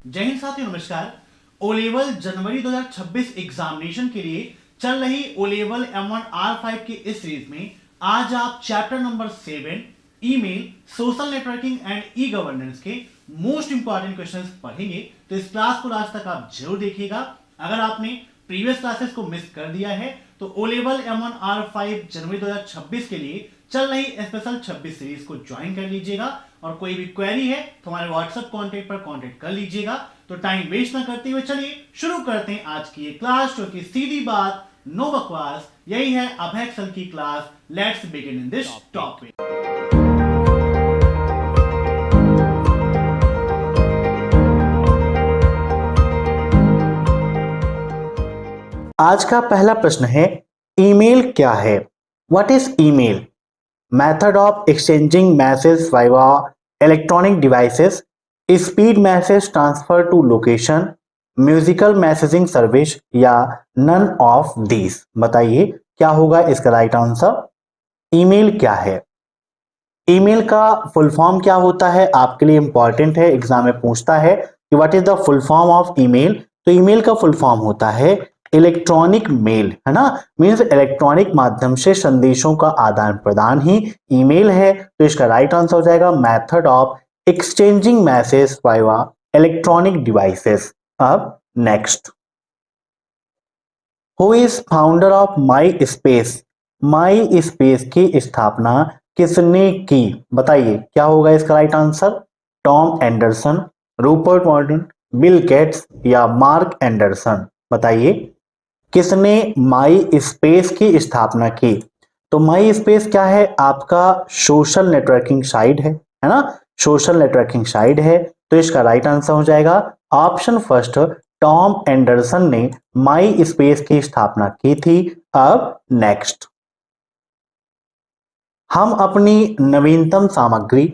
जय हिंद साथियों, नमस्कार। ओ लेवल जनवरी 2026 एग्जामिनेशन के लिए चल रही ओ लेवल M1R5 की इस सीरीज में आज आप chapter number 7 email, social networking and e governance के मोस्ट इंपॉर्टेंट क्वेश्चंस पढ़ेंगे। तो इस क्लास को लास्ट तक आप जरूर देखिएगा। अगर आपने प्रीवियस क्लासेस को मिस कर दिया है तो ओ लेवल M1R5 जनवरी 2026 के लिए चल रही स्पेशल 26 सीरीज को ज्वाइन कर लीजिएगा। और कोई भी क्वेरी है तो हमारे व्हाट्सएप कॉन्टेक्ट पर कॉन्टेक्ट कर लीजिएगा। तो टाइम वेस्ट ना करते हुए चलिए शुरू करते हैं आज की ये क्लास, जो कि सीधी बात, नो बकवास, यही है अभय एक्सेल की class. Let's begin in this topic. आज का पहला प्रश्न है, ईमेल क्या है? What is email? Method of exchanging messages via electronic devices, speed message transfer to location, musical messaging service या none of these। बताइए क्या होगा इसका राइट आंसर। ईमेल क्या है? ईमेल का फुल फॉर्म क्या होता है आपके लिए इंपॉर्टेंट है, एग्जाम में पूछता है कि what is the full form of email. तो ईमेल का फुल फॉर्म होता है इलेक्ट्रॉनिक मेल, है ना। मींस इलेक्ट्रॉनिक माध्यम से संदेशों का आदान प्रदान ही ईमेल है। तो इसका राइट आंसर हो जाएगा method of exchanging message via electronic devices. अब next, who is founder of MySpace? MySpace की स्थापना किसने की? बताइए क्या होगा इसका right answer. Tom Anderson, Rupert Morton, Bill Gates या मार्क एंडरसन। बताइए किसने माई स्पेस की स्थापना की? तो माई स्पेस क्या है? आपका सोशल नेटवर्किंग साइट है ना। सोशल नेटवर्किंग साइट है। तो इसका राइट आंसर हो जाएगा ऑप्शन फर्स्ट, टॉम एंडरसन ने माई स्पेस की स्थापना की थी। अब नेक्स्ट, हम अपनी नवीनतम सामग्री,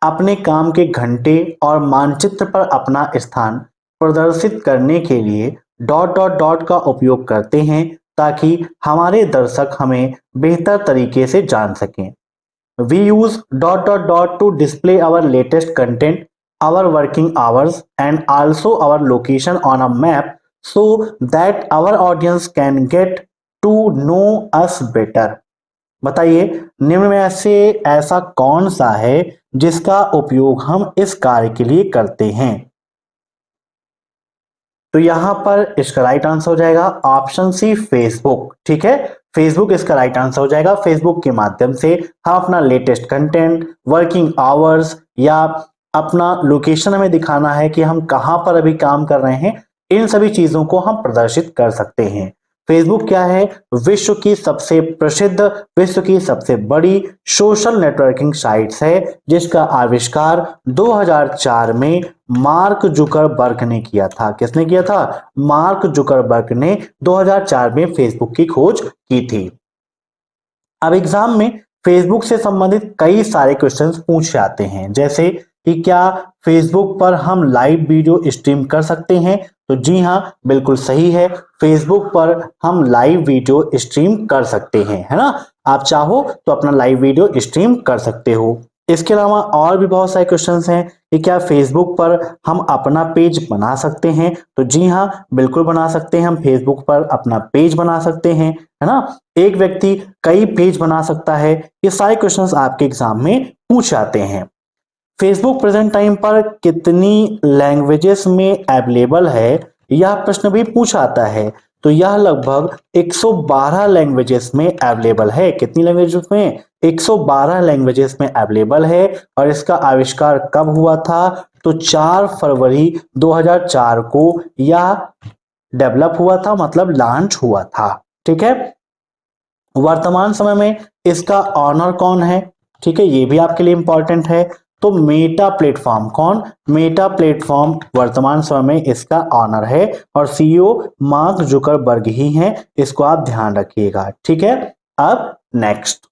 अपने काम के घंटे और मानचित्र पर अपना स्थान प्रदर्शित करने के लिए डॉट डॉट डॉट का उपयोग करते हैं ताकि हमारे दर्शक हमें बेहतर तरीके से जान सकें। We use dot dot dot to display our latest content, our working hours and also our location on a map so that our audience can get to know us better. बताइए निम्न में से ऐसा कौन सा है जिसका उपयोग हम इस कार्य के लिए करते हैं? तो यहां पर इसका राइट आंसर हो जाएगा ऑप्शन सी, फेसबुक। ठीक है, फेसबुक इसका राइट आंसर हो जाएगा। फेसबुक के माध्यम से हम अपना लेटेस्ट कंटेंट, वर्किंग आवर्स या अपना लोकेशन हमें दिखाना है कि हम कहां पर अभी काम कर रहे हैं, इन सभी चीजों को हम प्रदर्शित कर सकते हैं। फेसबुक क्या है? विश्व की सबसे प्रसिद्ध, विश्व की सबसे बड़ी सोशल नेटवर्किंग साइट्स है, जिसका आविष्कार 2004 में मार्क जुकरबर्ग ने किया था। किसने किया था? मार्क जुकरबर्ग ने 2004 में फेसबुक की खोज की थी। अब एग्जाम में फेसबुक से संबंधित कई सारे क्वेश्चंस पूछे जाते हैं, जैसे कि क्या फेसबुक पर हम लाइव वीडियो स्ट्रीम कर सकते हैं? तो जी हाँ, बिल्कुल सही है, फेसबुक पर हम लाइव वीडियो स्ट्रीम कर सकते हैं, है ना। आप चाहो तो अपना लाइव वीडियो स्ट्रीम कर सकते हो। इसके अलावा और भी बहुत सारे क्वेश्चंस हैं कि क्या फेसबुक पर हम अपना पेज बना सकते हैं? तो जी हाँ, बिल्कुल बना सकते हैं, हम फेसबुक पर अपना पेज बना सकते हैं, है ना। एक व्यक्ति कई पेज बना सकता है। ये सारे क्वेश्चंस आपके एग्जाम में पूछ जाते हैं। फेसबुक प्रेजेंट टाइम पर कितनी लैंग्वेजेस में अवेलेबल है, यह प्रश्न भी पूछा आता है। तो यह लगभग 112 लैंग्वेजेस में अवेलेबल है। कितनी लैंग्वेजेस में? 112 लैंग्वेजेस में अवेलेबल है। और इसका आविष्कार कब हुआ था? तो 4 फरवरी 2004 को यह डेवलप हुआ था, मतलब लॉन्च हुआ था। ठीक है, वर्तमान समय में इसका ऑनर कौन है? ठीक है, ये भी आपके लिए इंपॉर्टेंट है। तो मेटा प्लेटफॉर्म, कौन? मेटा प्लेटफॉर्म वर्तमान समय में इसका ऑनर है और सीईओ मार्क जुकरबर्ग ही हैं। इसको आप ध्यान रखिएगा। ठीक है, अब नेक्स्ट,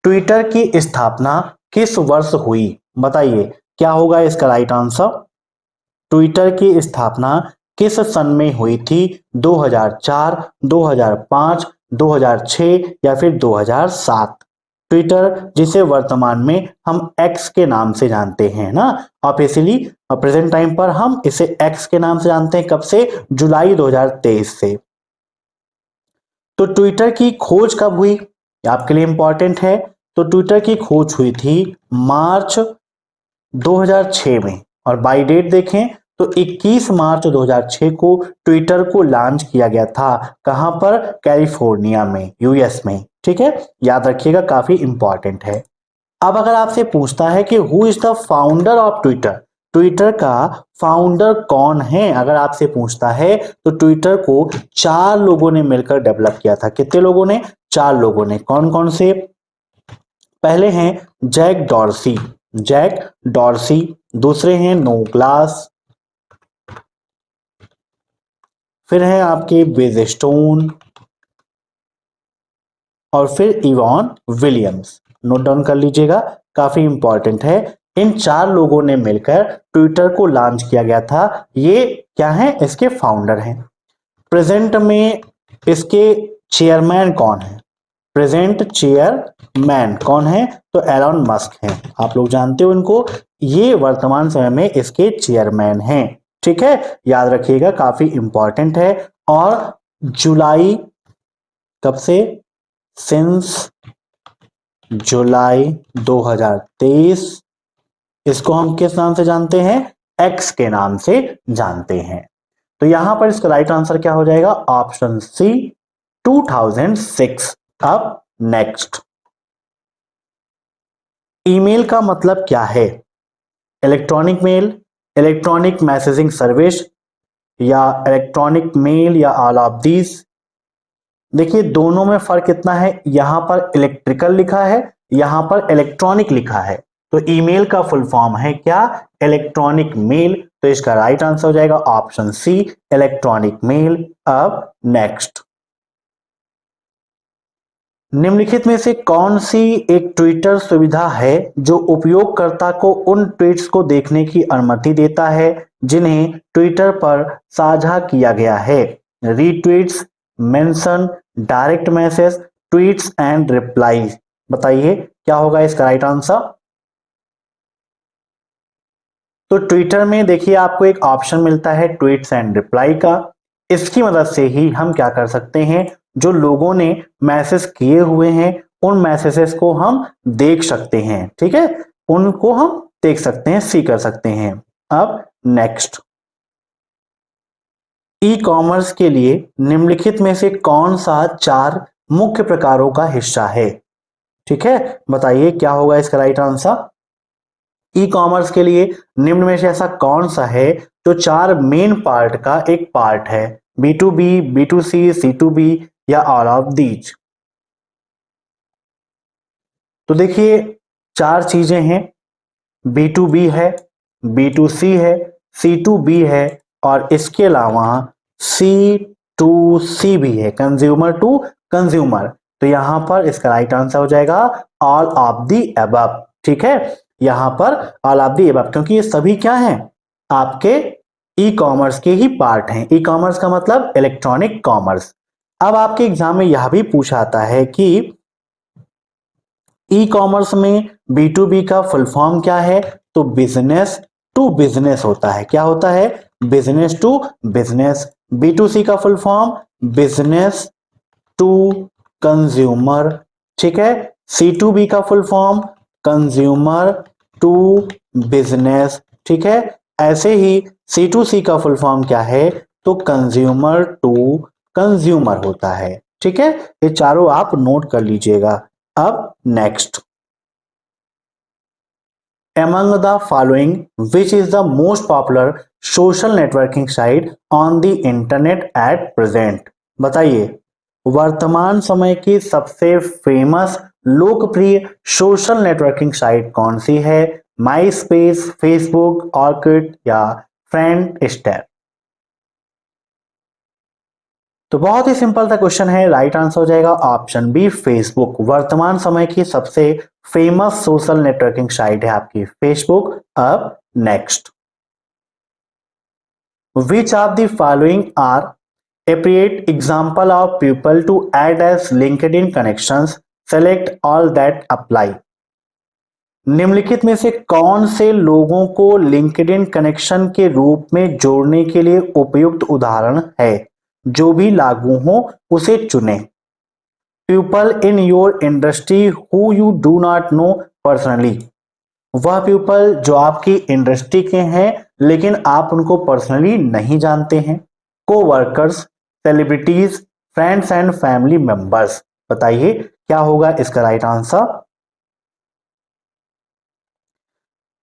ट्विटर की स्थापना किस वर्ष हुई? बताइए क्या होगा इसका राइट आंसर। ट्विटर की स्थापना किस सन में हुई थी? 2004, 2005, 2006 या फिर 2007? ट्विटर जिसे वर्तमान में हम एक्स के नाम से जानते हैं ना, ऑब्वियसली प्रेजेंट टाइम पर हम इसे एक्स के नाम से जानते हैं। कब से? जुलाई 2023 से। तो ट्विटर की खोज कब हुई? ये आपके लिए इंपॉर्टेंट है। तो ट्विटर की खोज हुई थी मार्च 2006 में, और बाय डेट देखें तो 21 मार्च 2006 को ट्विटर को लॉन्च किया गया था। कहां पर? कैलिफोर्निया में, यूएस में। ठीक है, याद रखिएगा, काफी इंपॉर्टेंट है। अब अगर आपसे पूछता है कि who is the founder of Twitter, Twitter का फाउंडर कौन है, अगर आपसे पूछता है, तो ट्विटर को 4 लोगों ने मिलकर डेवलप किया था। कितने लोगों ने? 4 लोगों ने। कौन कौन से? पहले हैं जैक डॉर्सी, जैक डॉर्सी। दूसरे हैं नोग्लास। फिर है आपके बेजस्टोन, और फिर इवॉन विलियम्स। नोट डाउन कर लीजिएगा, काफी इंपॉर्टेंट है। इन 4 लोगों ने मिलकर ट्विटर को लॉन्च किया गया था। ये क्या है? इसके फाउंडर हैं। प्रेजेंट में इसके चेयरमैन कौन है? प्रेजेंट चेयरमैन कौन है? तो एलन मस्क हैं। आप लोग जानते हो इनको, ये वर्तमान समय में इसके चेयरमैन हैं। ठीक है, याद रखिएगा, काफी इंपॉर्टेंट है। और जुलाई, कब से? सिंस जुलाई 2023। इसको हम किस नाम से जानते हैं? एक्स के नाम से जानते हैं। तो यहां पर इसका राइट आंसर क्या हो जाएगा? Option C, 2006। अब नेक्स्ट, ईमेल का मतलब क्या है? Electronic mail, electronic messaging service, या इलेक्ट्रॉनिक मेल, या ऑल ऑफ दीज। देखिए दोनों में फर्क कितना है। यहां पर इलेक्ट्रिकल लिखा है, यहां पर इलेक्ट्रॉनिक लिखा है। तो ईमेल का फुल फॉर्म है क्या? Electronic mail. तो इसका राइट आंसर हो जाएगा ऑप्शन सी, इलेक्ट्रॉनिक मेल। अब नेक्स्ट, निम्नलिखित में से कौन सी एक ट्विटर सुविधा है जो उपयोगकर्ता को उन ट्वीट्स को देखने की अनुमति देता है जिन्हें ट्विटर पर साझा किया गया है? Retweets, mention, direct message, tweets and reply. बताइए क्या होगा इसका राइट आंसर? तो ट्विटर में देखिए आपको एक ऑप्शन मिलता है ट्वीट्स एंड रिप्लाई का। इसकी मदद से ही हम क्या कर सकते हैं, जो लोगों ने मैसेज किए हुए हैं उन मैसेजेस को हम देख सकते हैं। ठीक है, उनको हम देख सकते हैं, सी कर सकते हैं। अब नेक्स्ट, ई कॉमर्स के लिए निम्नलिखित में से कौन सा 4 मुख्य प्रकारों का हिस्सा है? ठीक है, बताइए क्या होगा इसका राइट आंसर? ई कॉमर्स के लिए निम्न में से ऐसा कौन सा है जो 4 मेन पार्ट का एक पार्ट है? B2B, B2C, C2B, या ऑल ऑफ दीज। तो देखिए 4 चीजें हैं, B2B है, B2C है, C2B है, और इसके अलावा C2C भी है, कंज्यूमर टू कंज्यूमर। तो यहां पर इसका राइट आंसर हो जाएगा ऑल ऑफ दी अबव। ठीक है, यहां पर ऑल ऑफ दी अबव, क्योंकि ये सभी क्या हैं? आपके ई कॉमर्स के ही पार्ट हैं। ई कॉमर्स का मतलब इलेक्ट्रॉनिक कॉमर्स। अब आपके एग्जाम में यह भी पूछा आता है कि ई कॉमर्स में B2B का फुल फॉर्म क्या है? तो बिजनेस टू बिजनेस होता है। क्या होता है? Business to business. B2C का full form business to consumer. ठीक है, C2B का full form consumer to business. ठीक है, ऐसे ही C2C का फुल फॉर्म क्या है? तो कंज्यूमर टू कंज्यूमर होता है। ठीक है, ये चारों आप नोट कर लीजिएगा। अब next, among the following which is the most popular social networking site on the internet at present? बताइए वर्तमान समय की सबसे फेमस लोकप्रिय सोशल नेटवर्किंग साइट कौन सी है? माई स्पेस, फेसबुक, ऑर्किड, या फ्रेंड स्टैप। तो बहुत ही सिंपल सा क्वेश्चन है, राइट आंसर हो जाएगा ऑप्शन बी, फेसबुक। वर्तमान समय की सबसे फेमस सोशल नेटवर्किंग साइट है आपकी फेसबुक। अब next, which of the following are appropriate example of people to add as LinkedIn connections select all that apply. निम्नलिखित में से कौन से लोगों को लिंक्डइन कनेक्शन के रूप में जोड़ने के लिए उपयुक्त उदाहरण है? जो भी लागू हो उसे चुनें। People in your industry who you do not know personally. वह पीपल जो आपकी इंडस्ट्री के हैं लेकिन आप उनको पर्सनली नहीं जानते हैं। को workers, celebrities, friends and family members. बताइए क्या होगा इसका राइट आंसर?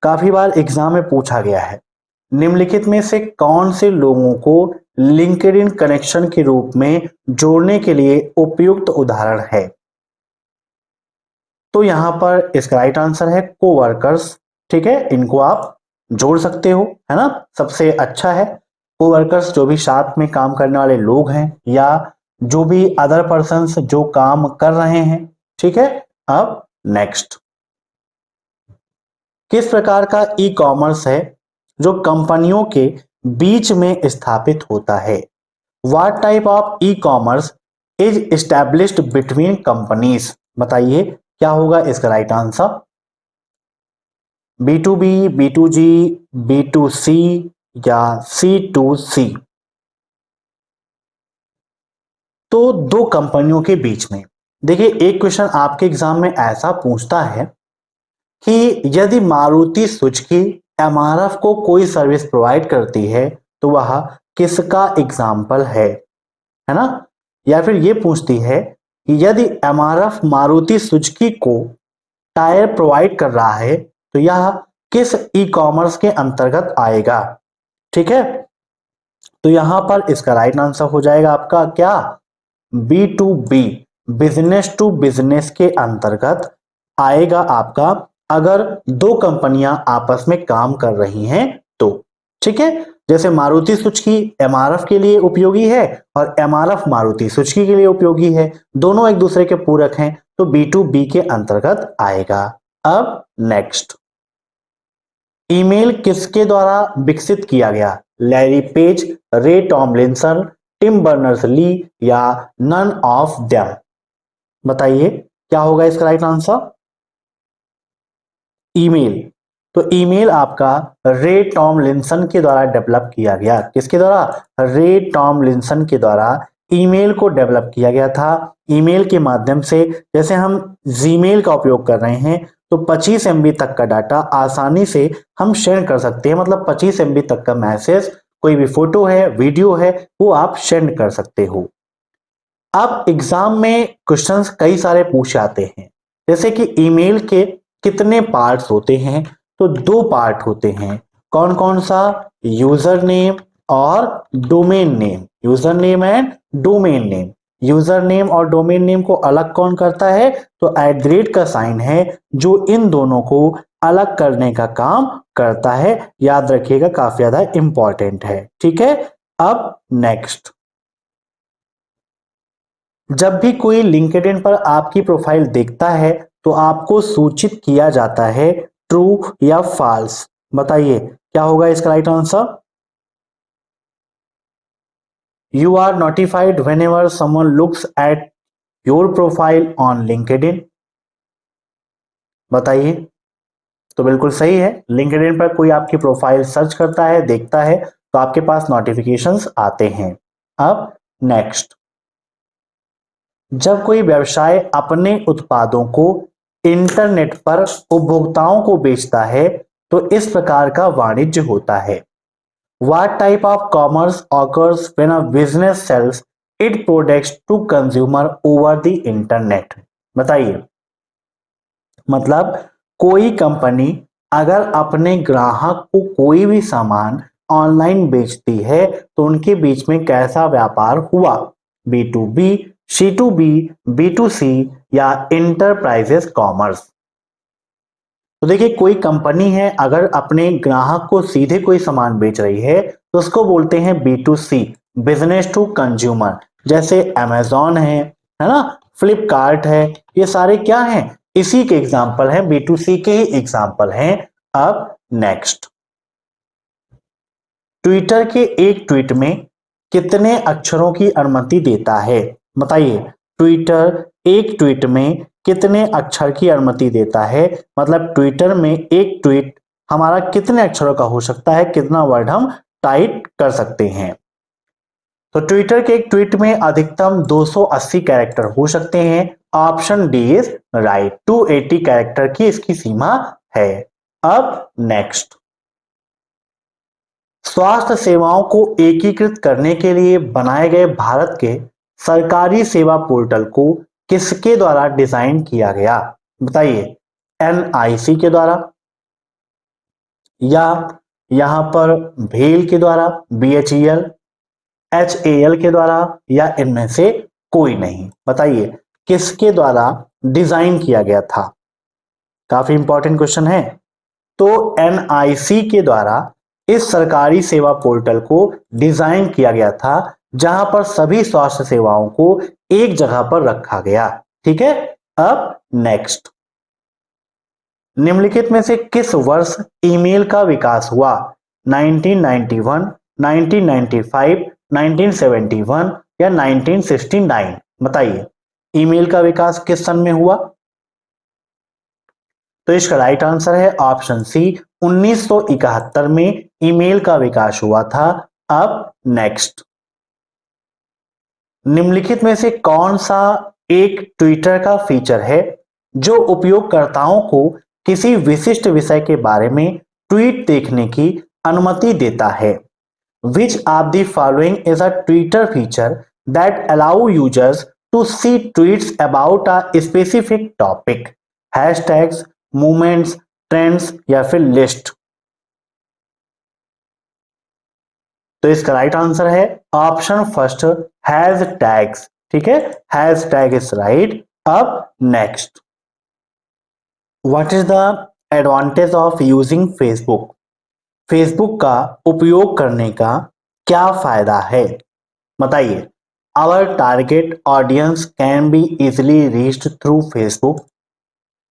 काफी बार एग्जाम में पूछा गया है, निम्नलिखित में से कौन से लोगों को लिंक्डइन कनेक्शन के रूप में जोड़ने के लिए उपयुक्त उदाहरण है? तो यहां पर इसका राइट आंसर है कोवर्कर्स। ठीक है, इनको आप जोड़ सकते हो, है ना, सबसे अच्छा है। कोवर्कर्स जो भी साथ में काम करने वाले लोग हैं या जो भी अदर पर्सन्स जो काम कर रहे हैं। ठीक है, अब नेक्स्ट, किस प्रकार का ई कॉमर्स है जो कंपनियों के बीच में स्थापित होता है? What type of e commerce is established between companies? बताइए क्या होगा इसका right answer? B2B, B2G, B2C या C2C? तो दो कंपनियों के बीच में। देखिए एक क्वेश्चन आपके एग्जाम में ऐसा पूछता है कि यदि मारुति सुजुकी एमआरएफ को कोई सर्विस प्रोवाइड करती है तो वह किसका एग्जाम्पल है ना? या फिर ये पूछती है कि यदि एमआरएफ मारुति सुजुकी को टायर प्रोवाइड कर रहा है तो यह किस ई कॉमर्स के अंतर्गत आएगा? ठीक है, तो यहां पर इसका राइट आंसर हो जाएगा आपका क्या? B2B, बिजनेस टू बिजनेस के अंतर्गत आएगा आपका, अगर दो कंपनियां आपस में काम कर रही हैं तो। ठीक है, जैसे मारुति सुजुकी एमआरएफ के लिए उपयोगी है और एमआरएफ मारुति सुजुकी के लिए उपयोगी है, दोनों एक दूसरे के पूरक हैं, तो B2B के अंतर्गत आएगा। अब नेक्स्ट, ईमेल किसके द्वारा विकसित किया गया? लैरी पेज, रे टॉमलिंसन, टिम बर्नर्स-ली या नन ऑफ देम? बताइए क्या होगा इसका राइट आंसर? ईमेल, तो ईमेल आपका रे टॉमलिंसन के द्वारा डेवलप किया गया। किसके द्वारा? रे टॉमलिंसन के द्वारा ईमेल को डेवलप किया गया था। ईमेल के माध्यम से जैसे हम जीमेल का उपयोग कर रहे हैं तो 25 MB तक का डाटा आसानी से हम शेयर कर सकते हैं, मतलब 25 MB तक का मैसेज, कोई भी फोटो है, वीडियो है, वो आप सेंड कर सकते हो। अब एग्जाम में क्वेश्चंस कई सारे पूछे जाते हैं, जैसे कि ईमेल के कितने पार्ट्स होते हैं? तो दो पार्ट होते हैं। कौन कौन सा? यूजर नेम और domain name. User name and domain name. User name और डोमेन नेम को अलग कौन करता है? तो @ का साइन है जो इन दोनों को अलग करने का काम करता है। याद रखिएगा, काफी ज्यादा इंपॉर्टेंट है। ठीक है, अब नेक्स्ट, जब भी कोई लिंक्डइन पर आपकी प्रोफाइल देखता है तो आपको सूचित किया जाता है ट्रू या फॉल्स? बताइए क्या होगा इसका right answer? You are notified whenever someone looks at your profile on LinkedIn. बताइए, तो बिल्कुल सही है, लिंक्डइन पर कोई आपकी प्रोफाइल सर्च करता है, देखता है, तो आपके पास नोटिफिकेशंस आते हैं। अब नेक्स्ट, जब कोई व्यवसाय अपने उत्पादों को इंटरनेट पर उपभोक्ताओं को बेचता है तो इस प्रकार का वाणिज्य होता है। What type of commerce occurs when a business sells its products to consumer over the internet? बताइए, मतलब कोई कंपनी अगर अपने ग्राहक को कोई भी सामान ऑनलाइन बेचती है तो उनके बीच में कैसा व्यापार हुआ? B2B, C2B, B2C या इंटरप्राइजेस कॉमर्स? तो देखिए कोई कंपनी है अगर अपने ग्राहक को सीधे कोई सामान बेच रही है तो उसको बोलते हैं B2C, बिजनेस टू कंज्यूमर। जैसे अमेजॉन है ना, फ्लिपकार्ट है, ये सारे क्या हैं? इसी के एग्जाम्पल हैं, B2C के ही एग्जाम्पल हैं। अब नेक्स्ट, ट्विटर के एक ट्वीट में कितने अक्षरों की अनुमति देता है? बताइए, ट्विटर एक ट्वीट में कितने अक्षर की अनुमति देता है, मतलब ट्विटर में एक ट्वीट हमारा कितने अक्षरों का हो सकता है, कितना वर्ड हम टाइप कर सकते हैं। तो ट्विटर के एक ट्वीट में अधिकतम 280 कैरेक्टर हो सकते हैं। Option D is right, 280 character की इसकी सीमा है। अब नेक्स्ट, स्वास्थ्य सेवाओं को एकीकृत करने के लिए बनाए गए भारत के सरकारी सेवा पोर्टल को किसके द्वारा डिजाइन किया गया, बताइए। एनआईसी के द्वारा, या यहां पर भेल के द्वारा, बीएचईएल, एचएएल के द्वारा, या इनमें से कोई नहीं। बताइए किसके द्वारा डिजाइन किया गया था। काफी इंपॉर्टेंट क्वेश्चन है। तो एनआईसी के द्वारा इस सरकारी सेवा पोर्टल को डिजाइन किया गया था, जहां पर सभी स्वास्थ्य सेवाओं को एक जगह पर रखा गया। ठीक है। अब नेक्स्ट, निम्नलिखित में से किस वर्ष ईमेल का विकास हुआ? 1991, 1995, 1971 या 1969? बताइए ईमेल का विकास किस सन में हुआ? तो इसका राइट आंसर है ऑप्शन सी, 1971 में ईमेल का विकास हुआ था। अब नेक्स्ट, निम्नलिखित में से कौन सा एक ट्विटर का फीचर है जो उपयोगकर्ताओं को किसी विशिष्ट विषय के बारे में ट्वीट देखने की अनुमति देता है? Which of the following is a Twitter feature that allow users to see tweets about a specific topic? Hashtags, movements, trends या फिर लिस्ट? तो इसका राइट आंसर है ऑप्शन फर्स्ट, हैज टैग्स। ठीक है, हैज टैग इज राइट। अब next, what is the advantage of using Facebook? Facebook का उपयोग करने का क्या फायदा है? बताइए। Our target audience can be easily reached through Facebook.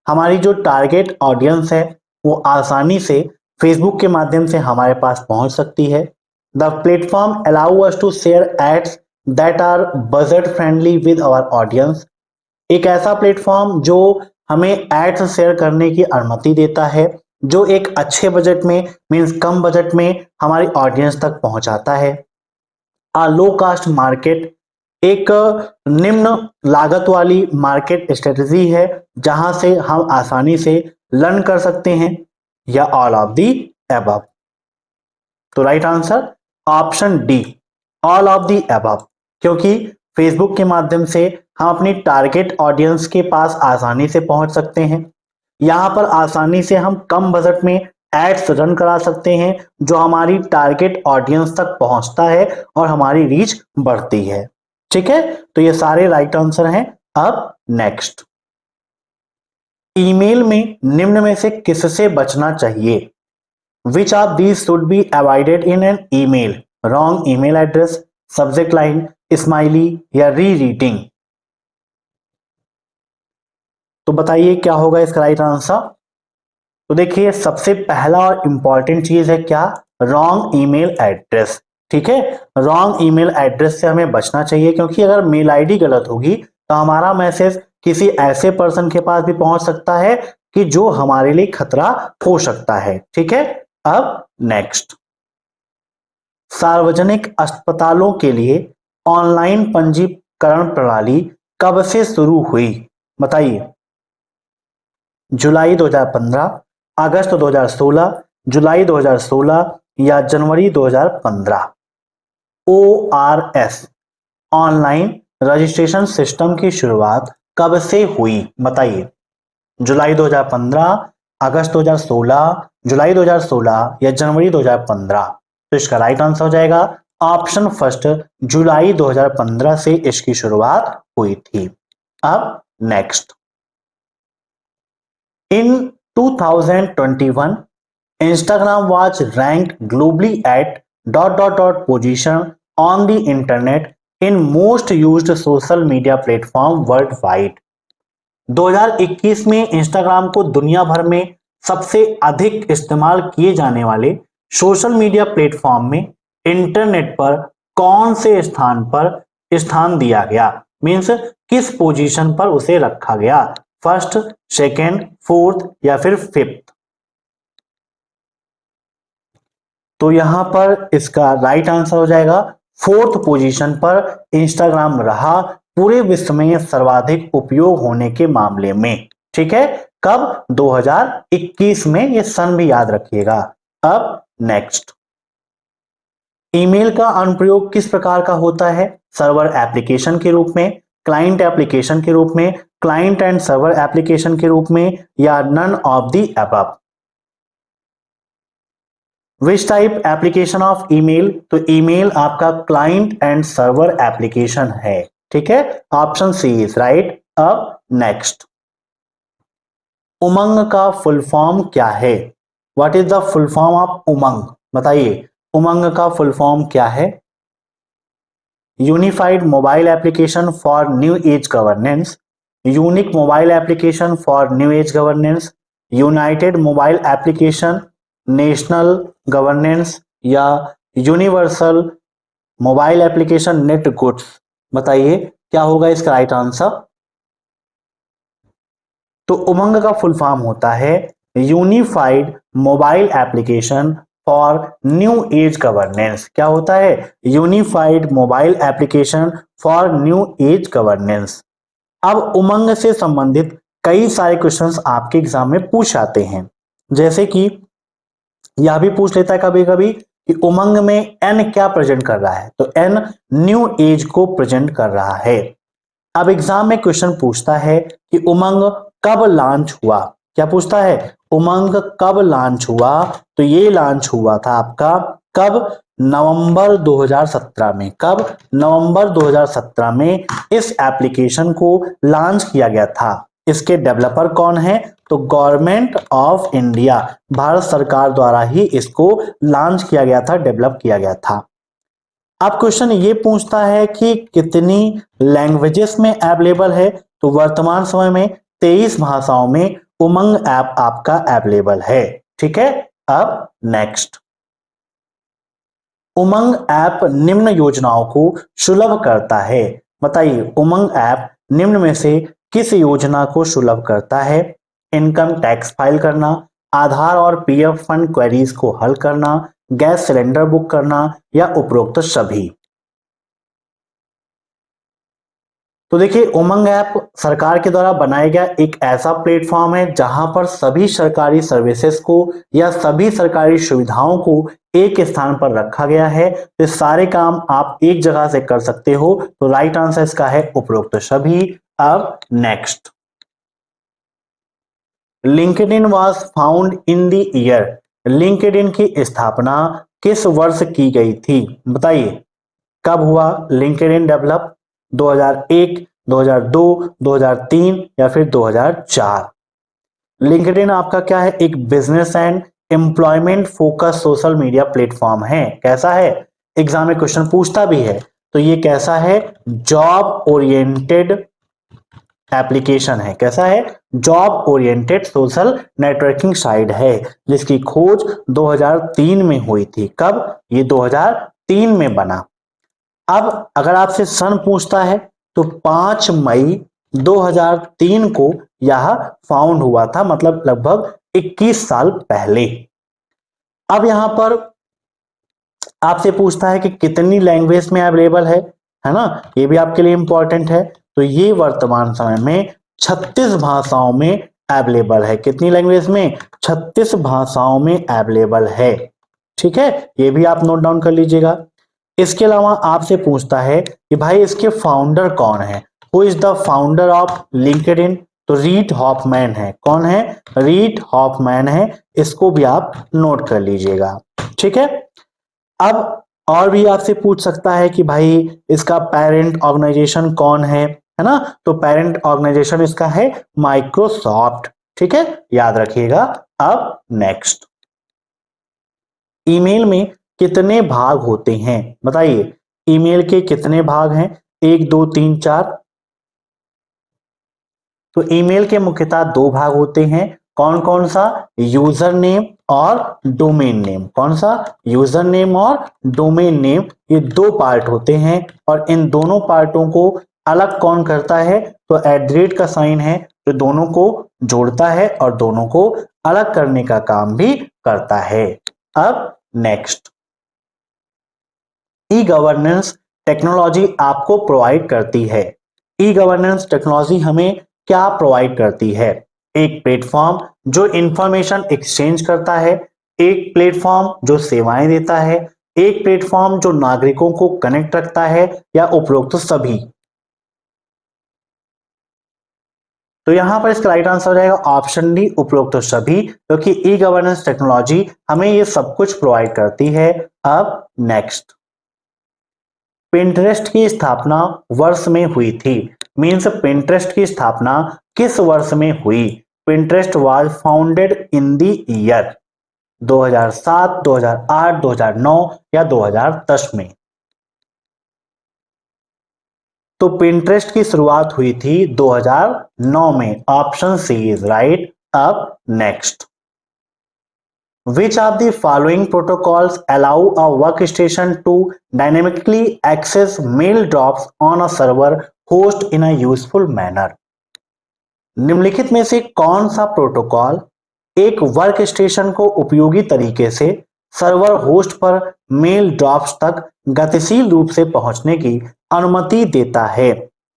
हमारी जो टारगेट ऑडियंस है वो आसानी से फेसबुक के माध्यम से हमारे पास पहुंच सकती है। The platform allow us to share ads that are budget friendly with our audience. एक ऐसा प्लेटफॉर्म जो हमें एड्स शेयर करने की अनुमति देता है, जो एक अच्छे बजट में, मींस कम बजट में हमारी ऑडियंस तक पहुंचाता है। आ लो कास्ट मार्केट, एक निम्न लागत वाली मार्केट स्ट्रेटजी है जहां से हम आसानी से लर्न कर सकते हैं, या ऑल ऑफ दी अबव? तो right answer option D, all of the above, क्योंकि फेसबुक के माध्यम से हम अपनी टारगेट ऑडियंस के पास आसानी से पहुंच सकते हैं। यहां पर आसानी से हम कम बजट में एड्स रन करा सकते हैं जो हमारी टारगेट ऑडियंस तक पहुंचता है और हमारी रीच बढ़ती है। ठीक है, तो ये सारे राइट आंसर हैं। अब नेक्स्ट, ईमेल में निम्न में से किससे बचना चाहिए? Which of these should be avoided in an email? Wrong email address, subject line, smiley या री रीडिंग? तो बताइए क्या होगा इसका राइट आंसर? तो देखिए सबसे पहला और इंपॉर्टेंट चीज है क्या? Wrong email address. ठीक है, रॉन्ग ईमेल एड्रेस से हमें बचना चाहिए, क्योंकि अगर मेल आईडी गलत होगी तो हमारा मैसेज किसी ऐसे पर्सन के पास भी पहुंच सकता है कि जो हमारे लिए खतरा हो सकता है। ठीक है, अब नेक्स्ट, सार्वजनिक अस्पतालों के लिए ऑनलाइन पंजीकरण प्रणाली कब से शुरू हुई? बताइए। जुलाई 2015, अगस्त 2016, जुलाई 2016 या जनवरी 2015? ORS, ऑनलाइन रजिस्ट्रेशन सिस्टम की शुरुआत कब से हुई? बताइए। जुलाई 2015, अगस्त 2016, जुलाई 2016 या जनवरी 2015? तो इसका राइट आंसर हो जाएगा ऑप्शन फर्स्ट, जुलाई 2015 से इसकी शुरुआत हुई थी। अब next, in 2021 Instagram was ranked globally at ... position on the internet in most used social media platform worldwide. 2021 में इंस्टाग्राम को दुनिया भर में सबसे अधिक इस्तेमाल किए जाने वाले सोशल मीडिया प्लेटफॉर्म में इंटरनेट पर कौन से स्थान पर स्थान दिया गया? मीन्स किस पोजीशन पर उसे रखा गया, फर्स्ट, सेकेंड, फोर्थ या फिर फिफ्थ। तो यहां पर इसका राइट आंसर हो जाएगा फोर्थ पोजीशन पर इंस्टाग्राम रहा पूरे विश्व में सर्वाधिक उपयोग होने के मामले में। ठीक है, कब? 2021 में, ये सन भी याद रखिएगा। अब नेक्स्ट, ईमेल का अनुप्रयोग किस प्रकार का होता है? सर्वर एप्लीकेशन के रूप में, क्लाइंट एप्लीकेशन के रूप में, क्लाइंट एंड सर्वर एप्लीकेशन के रूप में, या none of the above. Which type application of email? तो ईमेल आपका क्लाइंट एंड सर्वर एप्लीकेशन है। ठीक है, ऑप्शन सी इज राइट। अब नेक्स्ट, उमंग का फुल फॉर्म क्या है? What is the full form of Umang? बताइए, उमंग का फुल फॉर्म क्या है? Unified mobile application for new age governance, unique mobile application for new age governance, united mobile application national governance, या universal mobile application net goods. बताइए क्या होगा इसका right answer? तो उमंग का फुल फॉर्म होता है unified mobile application for new age governance. क्या होता है? Unified mobile application for new age governance. अब उमंग से संबंधित कई सारे क्वेश्चंस आपके एग्जाम में पूछ आते हैं, जैसे कि यह भी पूछ लेता है कभी कभी कि उमंग में एन क्या प्रेजेंट कर रहा है? तो एन न्यू एज को प्रेजेंट कर रहा है। अब एग्जाम में क्वेश्चन पूछता है कि उमंग कब लॉन्च हुआ? क्या पूछता है? उमंग कब लॉन्च हुआ? तो ये लॉन्च हुआ था आपका कब? नवंबर 2017 में। कब? नवंबर 2017 में इस एप्लीकेशन को लॉन्च किया गया था। इसके डेवलपर कौन है? तो गवर्नमेंट ऑफ इंडिया, भारत सरकार द्वारा ही इसको लॉन्च किया गया था, डेवलप किया गया था। अब क्वेश्चन ये पूछता है कि कितनी लैंग्वेजेस में अवेलेबल है? तो वर्तमान समय में 23 भाषाओं में उमंग ऐप आपका अवेलेबल है। ठीक है, अब नेक्स्ट, उमंग ऐप निम्न योजनाओं को सुलभ करता है। बताइए, उमंग ऐप निम्न में से किस योजना को सुलभ करता है? इनकम टैक्स फाइल करना, आधार और पीएफ फंड क्वेरीज को हल करना, गैस सिलेंडर बुक करना, या उपरोक्त सभी। तो देखिए, उमंग ऐप सरकार के द्वारा बनाया गया एक ऐसा प्लेटफॉर्म है जहां पर सभी सरकारी सर्विसेज को या सभी सरकारी सुविधाओं को एक स्थान पर रखा गया है। तो सारे काम आप एक जगह से कर सकते हो। तो राइट आंसर इसका है उपरोक्त सभी। अब next, LinkedIn was found in the year. LinkedIn की स्थापना किस वर्ष की गई थी? बताइए, कब हुआ लिंक्डइन डेवलप? 2001, 2002, 2003 या फिर 2004? लिंक्डइन आपका क्या है? एक business and employment focus social media platform है। कैसा है? एग्जाम में क्वेश्चन पूछता भी है। तो ये कैसा है? जॉब ओरिएंटेड एप्लीकेशन है। कैसा है? Job oriented social networking site है, जिसकी खोज 2003 में हुई थी। कब? ये 2003 में बना। अब अगर आपसे सन पूछता है तो 5 मई 2003 को यह फाउंड हुआ था, मतलब लगभग 21 साल पहले। अब यहां पर आपसे पूछता है कि कितनी लैंग्वेज में अवेलेबल है ना? ये भी आपके लिए इंपॉर्टेंट है। तो ये वर्तमान समय में 36 भाषाओं में अवेलेबल है। कितनी लैंग्वेज में? 36 भाषाओं में अवेलेबल है। ठीक है, ये भी आप नोट डाउन कर लीजिएगा। इसके अलावा आपसे पूछता है कि भाई इसके फाउंडर कौन है? Who is the founder of LinkedIn? तो रीड हॉफमैन है। कौन है? रीड हॉफमैन है। इसको भी आप नोट कर लीजिएगा। ठीक है, अब और भी आपसे पूछ सकता है कि भाई इसका पेरेंट ऑर्गेनाइजेशन कौन है ना? तो पेरेंट ऑर्गेनाइजेशन इसका है माइक्रोसॉफ्ट। ठीक है, याद रखिएगा। अब नेक्स्ट, ईमेल में कितने भाग होते हैं? बताइए, ईमेल के कितने भाग हैं? 1, 2, 3, 4? तो ईमेल के मुख्यतः 2 भाग होते हैं। कौन कौन सा? यूजर नेम और डोमेन नेम। कौन सा? यूजर नेम और डोमेन नेम। ये 2 पार्ट होते हैं और इन दोनों पार्टों को अलग कौन करता है? तो एट द रेट का साइन है जो दोनों को जोड़ता है और दोनों को अलग करने का काम भी करता है। अब नेक्स्ट, ई गवर्नेंस टेक्नोलॉजी आपको प्रोवाइड करती है। ई गवर्नेंस टेक्नोलॉजी हमें क्या प्रोवाइड करती है? एक प्लेटफॉर्म जो इंफॉर्मेशन एक्सचेंज करता है, एक प्लेटफॉर्म जो सेवाएं देता है, एक प्लेटफॉर्म जो नागरिकों को कनेक्ट रखता है, या उपरोक्त सभी। तो यहां पर इसका राइट आंसर हो जाएगा ऑप्शन डी, उपरोक्त सभी, क्योंकि ई गवर्नेंस टेक्नोलॉजी हमें ये सब कुछ प्रोवाइड करती है। अब नेक्स्ट, पिंटरेस्ट की स्थापना वर्ष में हुई थी। मीन्स पिंटरेस्ट की स्थापना किस वर्ष में हुई? Pinterest was founded in the year 2007, 2008, 2009 या 2010 में। तो पिंटरेस्ट की शुरुआत हुई थी 2009 में। Option C is right. अब next, which of the following protocols allow a workstation to dynamically access mail drops on a server host in a useful manner? निम्नलिखित में से कौन सा प्रोटोकॉल एक वर्क स्टेशन को उपयोगी तरीके से सर्वर होस्ट पर मेल ड्रॉप्स तक गतिशील रूप से पहुंचने की अनुमति देता है?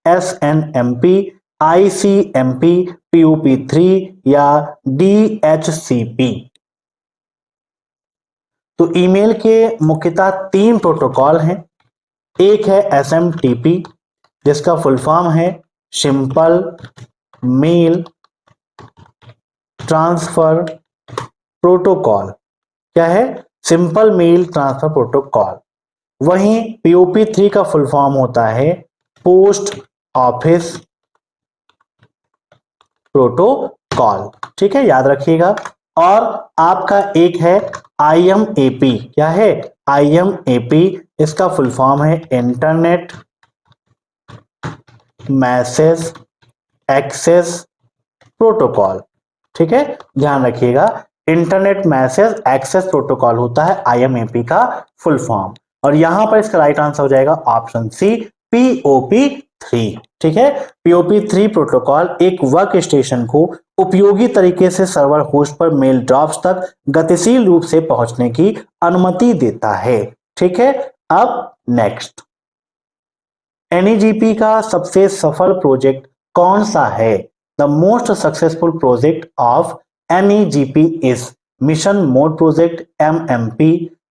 SNMP, ICMP, POP3 या DHCP? तो ईमेल के मुख्यतः 3 प्रोटोकॉल हैं। एक है SMTP, जिसका फुल फॉर्म है सिंपल मेल ट्रांसफर प्रोटोकॉल। क्या है? Simple mail transfer protocol. वहीं POP3 का फुल फॉर्म होता है पोस्ट ऑफिस प्रोटोकॉल। ठीक है, याद रखिएगा। और आपका एक है IMAP। क्या है? IMAP, इसका फुल फॉर्म है इंटरनेट मैसेज एक्सेस प्रोटोकॉल। ठीक है, ध्यान रखिएगा, इंटरनेट मैसेज एक्सेस प्रोटोकॉल होता है IMAP का फुल फॉर्म। और यहां पर इसका राइट आंसर हो जाएगा ऑप्शन सी, POP3। ठीक है, POP3 प्रोटोकॉल एक वर्क स्टेशन को उपयोगी तरीके से सर्वर होस्ट पर मेल ड्रॉप्स तक गतिशील रूप से पहुंचने की अनुमति देता है। ठीक है, अब नेक्स्ट, NEGP का सबसे सफल प्रोजेक्ट कौन सा है? The most successful project of NEGP is mission mode project, MMP,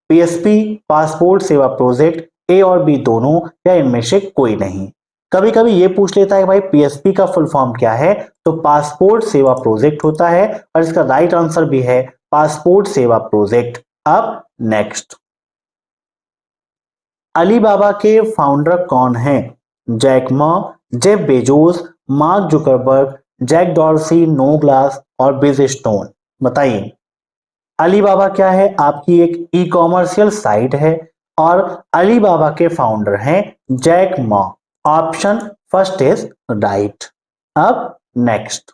PSP, passport सेवा प्रोजेक्ट, A और B दोनों, या इनमें से कोई नहीं। कभी कभी ये पूछ लेता है भाई PSP का फुल फॉर्म क्या है? तो पासपोर्ट सेवा प्रोजेक्ट होता है, और इसका राइट आंसर भी है पासपोर्ट सेवा प्रोजेक्ट। अब नेक्स्ट, अलीबाबा के फाउंडर कौन हैं? Jack Ma, Jeff Bezos, Mark Zuckerberg, Jack Dorsey, Noah Glass और बिज स्टोन। बताइए, अलीबाबा क्या है? आपकी एक ई कॉमर्शियल साइट है, और अलीबाबा के फाउंडर हैं Jack Ma. Option first is right. अब नेक्स्ट,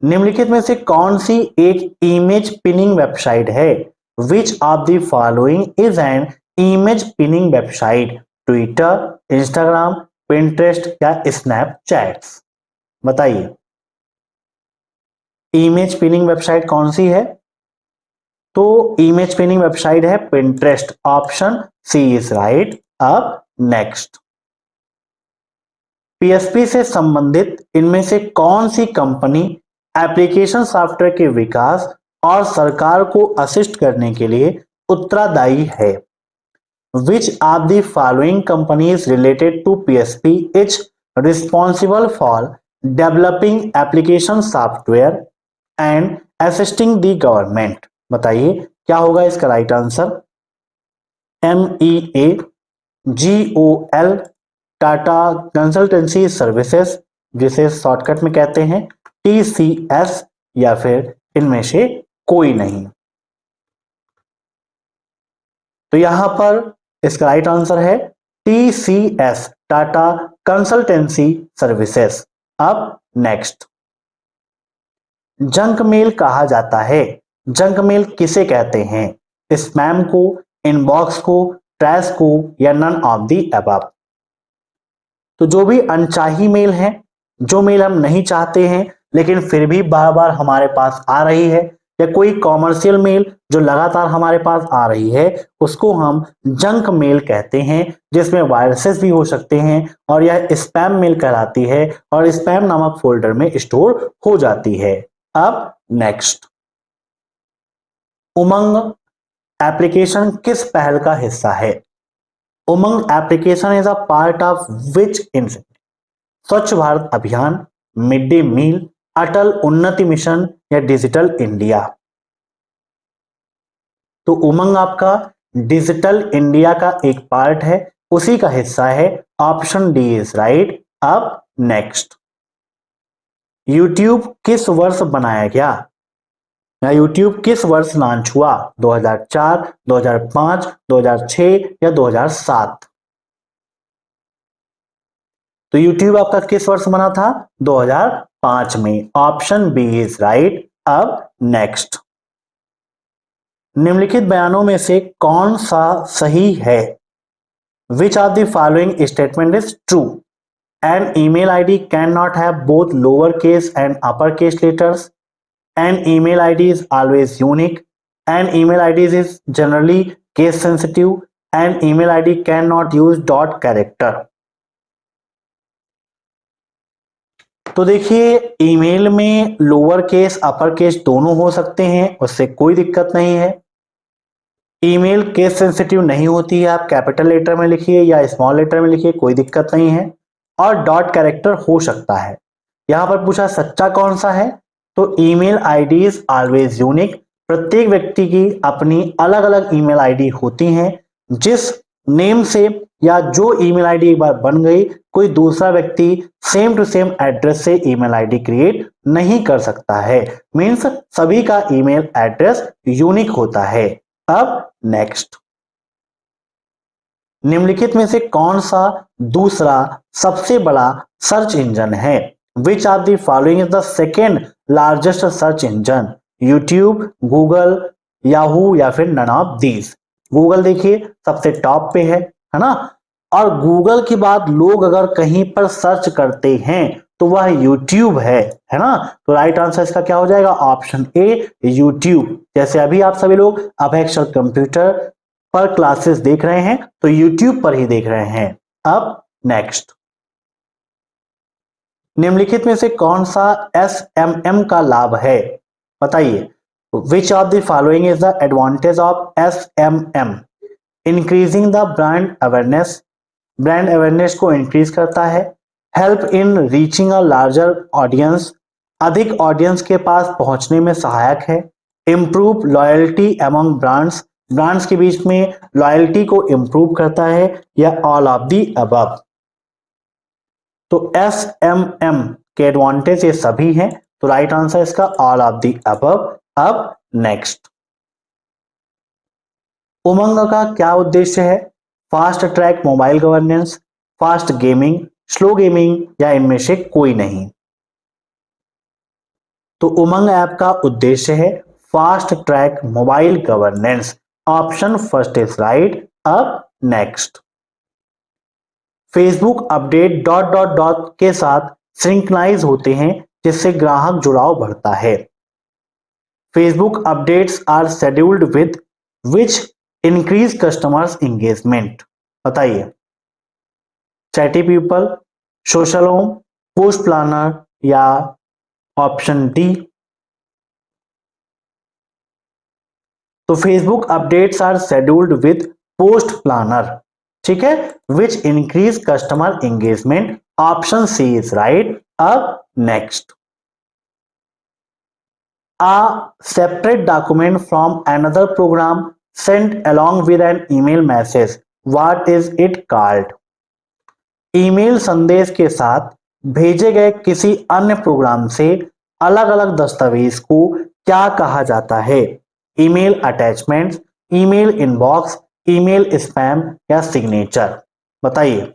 निम्नलिखित में से कौन सी एक इमेज पिनिंग वेबसाइट है? Which of the following is an image pinning website? Twitter, Instagram, Pinterest या स्नैपचैट्स? बताइए, इमेज पिनिंग वेबसाइट कौन सी है? तो इमेज पिनिंग वेबसाइट है Pinterest. Option C is right. अब नेक्स्ट, PSP से संबंधित इनमें से कौन सी कंपनी एप्लीकेशन सॉफ्टवेयर के विकास और सरकार को असिस्ट करने के लिए उत्तरदायी है? Which of the following companies related to PSP is responsible for developing application software and assisting the government? बताइए, क्या होगा इसका right answer? MEA, GOL, Tata consultancy services, जिसे शॉर्टकट में कहते हैं TCS, या फिर इनमें से कोई नहीं। तो यहां पर इसका राइट आंसर है TCS, टाटा कंसल्टेंसी सर्विसेज। अब नेक्स्ट, जंक मेल कहा जाता है। जंक मेल किसे कहते हैं? स्पैम को, इनबॉक्स को, ट्रैश को, या नन ऑफ दी अबव? तो जो भी अनचाही मेल है, जो मेल हम नहीं चाहते हैं लेकिन फिर भी बार बार हमारे पास आ रही है, या कोई कॉमर्शियल मेल जो लगातार हमारे पास आ रही है, उसको हम जंक मेल कहते हैं, जिसमें वायरसेस भी हो सकते हैं और यह स्पैम मेल कहलाती है और स्पैम नामक फोल्डर में स्टोर हो जाती है। अब नेक्स्ट, उमंग एप्लीकेशन किस पहल का हिस्सा है? Umang application is a part of which initiative? Swachh Bharat अभियान, मिड डे मील, अटल उन्नति मिशन या डिजिटल इंडिया? तो उमंग आपका डिजिटल इंडिया का एक पार्ट है, उसी का हिस्सा है। Option D is right. अब नेक्स्ट, यूट्यूब किस वर्ष बनाया गया या यूट्यूब किस वर्ष लॉन्च हुआ? 2004, 2005, 2006 या 2007? तो यूट्यूब आपका किस वर्ष बना था? 2005 में। Option B is right. अब नेक्स्ट, निम्नलिखित बयानों में से कौन सा सही है? Which of the following statement is true? An email ID can not have both lower case and upper case letters. An email ID is always unique. An email ID is generally case sensitive. An email ID cannot use dot character. तो देखिए, email में lower case upper case दोनों हो सकते हैं, उससे कोई दिक्कत नहीं है। ईमेल केस सेंसिटिव नहीं होती है, आप कैपिटल लेटर में लिखिए या स्मॉल लेटर में लिखिए, कोई दिक्कत नहीं है। और डॉट कैरेक्टर हो सकता है। यहां पर पूछा सच्चा कौन सा है, तो email ID is always unique. प्रत्येक व्यक्ति की अपनी अलग अलग ईमेल आईडी होती हैं, जिस नेम से या जो ईमेल आईडी एक बार बन गई, कोई दूसरा व्यक्ति सेम टू सेम एड्रेस से ईमेल आईडी क्रिएट नहीं कर सकता है। मींस सभी का ईमेल एड्रेस यूनिक होता है। अब नेक्स्ट, निम्नलिखित में से कौन सा दूसरा सबसे बड़ा सर्च इंजन है? Which of the following is the second largest search engine? YouTube, Google, Yahoo या फिर नन ऑफ दीज? गूगल देखिए सबसे टॉप पे है ना। और गूगल के बाद लोग अगर कहीं पर सर्च करते हैं तो वह यूट्यूब है ना। तो राइट आंसर इसका क्या हो जाएगा? Option A YouTube. जैसे अभी आप सभी लोग अभेक्षर कंप्यूटर पर क्लासेस देख रहे हैं तो यूट्यूब पर ही देख रहे हैं। अब नेक्स्ट, निम्नलिखित में से कौन सा SMM का लाभ है? बताइए। विच of the following is the advantage of SMM? Increasing the brand awareness, brand awareness को इंक्रीज करता है। Help in reaching a larger audience, अधिक ऑडियंस के पास पहुंचने में सहायक है। Improve loyalty among brands, brands के बीच में लॉयल्टी को इम्प्रूव करता है, या ऑल ऑफ दी अबव? तो SMM के एडवांटेज ये सभी हैं, तो राइट आंसर इसका ऑल ऑफ दी अबव। अब नेक्स्ट, उमंग का क्या उद्देश्य है? Fast track mobile governance, fast gaming, slow gaming या इनमें से कोई नहीं? तो उमंग ऐप का उद्देश्य है fast track mobile governance. Option first is right. अब next, Facebook update dot dot dot के साथ सिंक्रोनाइज होते हैं, जिससे ग्राहक जुड़ाव बढ़ता है। Facebook updates are scheduled with which increase customers engagement? बताइए। Chatty people, social home, post planner या ऑप्शन डी? तो Facebook updates are scheduled with post planner, ठीक है, which increase customer engagement. Option C is right. अब next, a separate document from another program sent along with an email message, what is it called? Email संदेश के साथ भेजे गए किसी अन्य प्रोग्राम से अलग अलग दस्तावेज को क्या कहा जाता है? Email attachments, email inbox, email spam या सिग्नेचर? बताइए।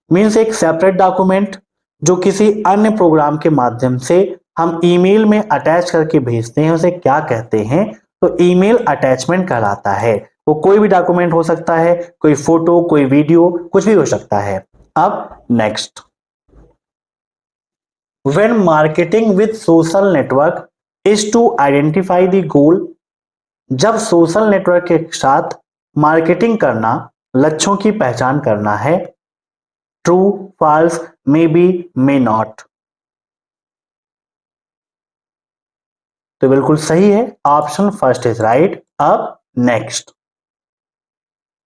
मीन्स एक सेपरेट डॉक्यूमेंट जो किसी अन्य प्रोग्राम के माध्यम से हम ईमेल में अटैच करके भेजते हैं, उसे क्या कहते हैं? तो ईमेल अटैचमेंट कहलाता है। वो कोई भी डॉक्यूमेंट हो सकता है, कोई फोटो, कोई वीडियो, कुछ भी हो सकता है। अब next, when marketing with social network is to identify the goal, जब सोशल नेटवर्क के साथ मार्केटिंग करना लक्ष्यों की पहचान करना है। True, false, may be, may not. तो बिल्कुल सही है, ऑप्शन फर्स्ट इज राइट। अब नेक्स्ट,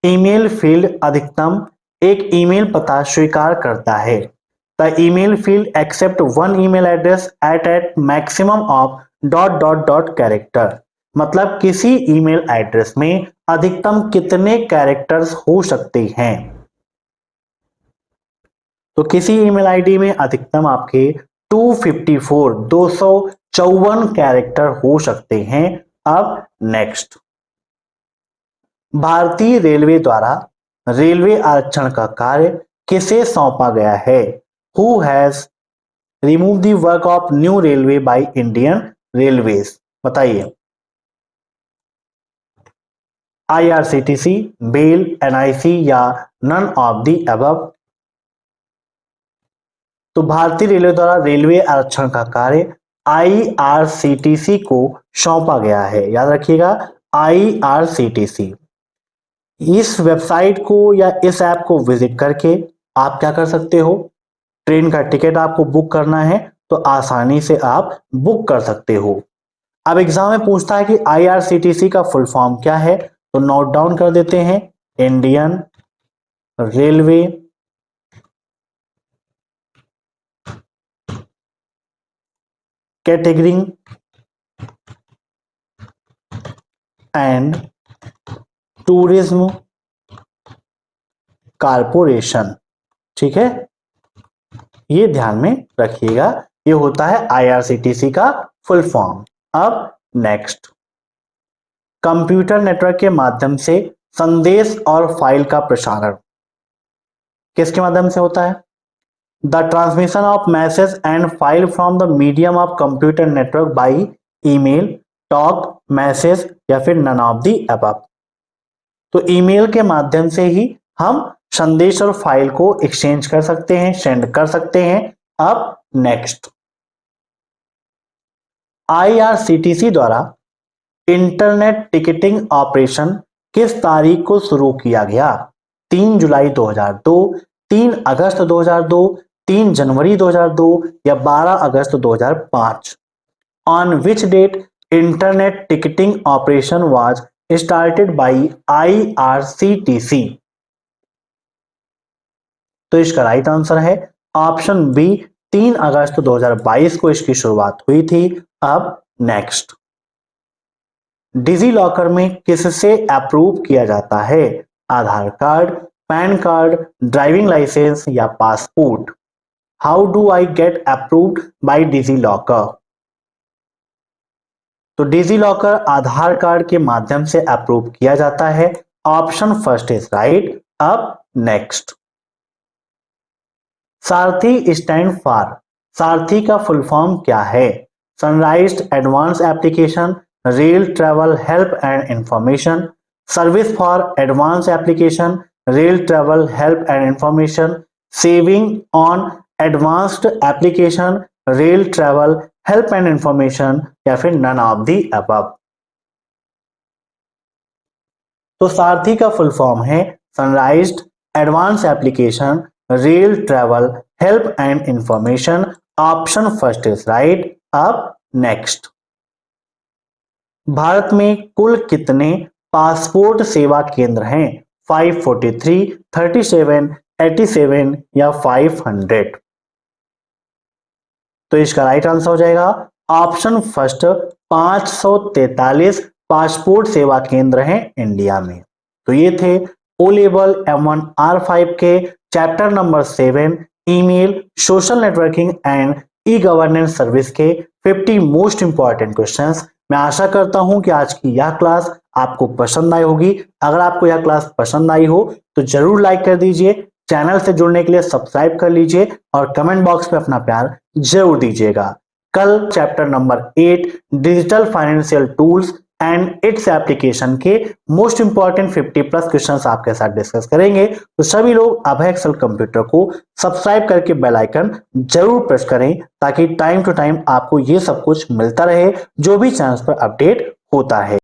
ईमेल फील्ड अधिकतम एक ईमेल पता स्वीकार करता है। The email field accept one email address at maximum of dot character, मतलब किसी ईमेल एड्रेस में अधिकतम कितने कैरेक्टर्स हो सकते हैं। तो किसी ईमेल आईडी में अधिकतम आपके 254 कैरेक्टर हो सकते हैं। अब नेक्स्ट, भारतीय रेलवे द्वारा रेलवे आरक्षण का कार्य किसे सौंपा गया है। Who has remove the work of new railway by Indian railways, बताइए। आईआरसीटीसी, बेल, एनआईसी या नन ऑफ द अबव। तो भारतीय रेलवे द्वारा रेलवे आरक्षण का कार्य आईआरसीटीसी को सौंपा गया है, याद रखिएगा आईआरसीटीसी। इस वेबसाइट को या इस ऐप को विजिट करके आप क्या कर सकते हो, ट्रेन का टिकट आपको बुक करना है तो आसानी से आप बुक कर सकते हो। अब एग्जाम में पूछता है कि आईआरसीटीसी का फुल फॉर्म क्या है, तो नोट डाउन कर देते हैं, Indian railway catering and tourism corporation. ठीक है, ये ध्यान में रखिएगा, ये होता है आईआरसीटीसी का फुल फॉर्म। अब नेक्स्ट, कंप्यूटर नेटवर्क के माध्यम से संदेश और फाइल का प्रसारण किसके माध्यम से होता है। The transmission of message and file from the medium of computer network by email, talk, message या फिर नन ऑफ द अबव। तो ईमेल के माध्यम से ही हम संदेश और फाइल को एक्सचेंज कर सकते हैं, सेंड कर सकते हैं। अब नेक्स्ट, आईआरसीटीसी द्वारा इंटरनेट टिकटिंग ऑपरेशन किस तारीख को शुरू किया गया। 3 जुलाई 2002, 3 अगस्त 2002, 3 जनवरी 2002 या 12 अगस्त 2005। On which date internet ticketing operation was started by IRCTC. तो इसका राइट आंसर है ऑप्शन बी, 3 अगस्त 2022 को इसकी शुरुआत हुई थी। अब नेक्स्ट, डिजी लॉकर में किससे अप्रूव किया जाता है। Aadhaar card, PAN card, driving licence या passport. How do I get approved by DigiLocker. तो डिजी लॉकर आधार कार्ड के माध्यम से अप्रूव किया जाता है। Option first is right. अब नेक्स्ट, सारथी स्टैंड फॉर, सारथी का फुल फॉर्म क्या है। Sunrise advance application, rail travel help and information, service for advance application, rail travel help and information, saving on advanced application, rail travel help and information या फिर none of the above. तो सारथी का full form है sunrised advance application, rail travel help and information. Option first is right. अब next, Bharat में कुल कितने passport सेवा केंद्र हैं। 543, 37, 87 या 500। तो इसका राइट आंसर हो जाएगा ऑप्शन फर्स्ट, 543 पासपोर्ट सेवा केंद्र हैं इंडिया में। तो ये थे ओ लेवल M1 R5 के chapter number 7 email, social networking and e governance service के 50 मोस्ट इंपॉर्टेंट क्वेश्चंस। मैं आशा करता हूं कि आज की यह क्लास आपको पसंद आई होगी। अगर आपको यह क्लास पसंद आई हो तो जरूर लाइक कर दीजिए, चैनल से जुड़ने के लिए सब्सक्राइब कर लीजिए और कमेंट बॉक्स में अपना प्यार जरूर दीजिएगा। कल chapter number 8 digital financial tools and its application के मोस्ट इंपॉर्टेंट 50+ क्वेश्चंस आपके साथ डिस्कस करेंगे। तो सभी लोग अभय एक्सेल कंप्यूटर को सब्सक्राइब करके बेल आइकन जरूर प्रेस करें ताकि टाइम टू टाइम आपको ये सब कुछ मिलता रहे जो भी चैनल पर अपडेट होता है।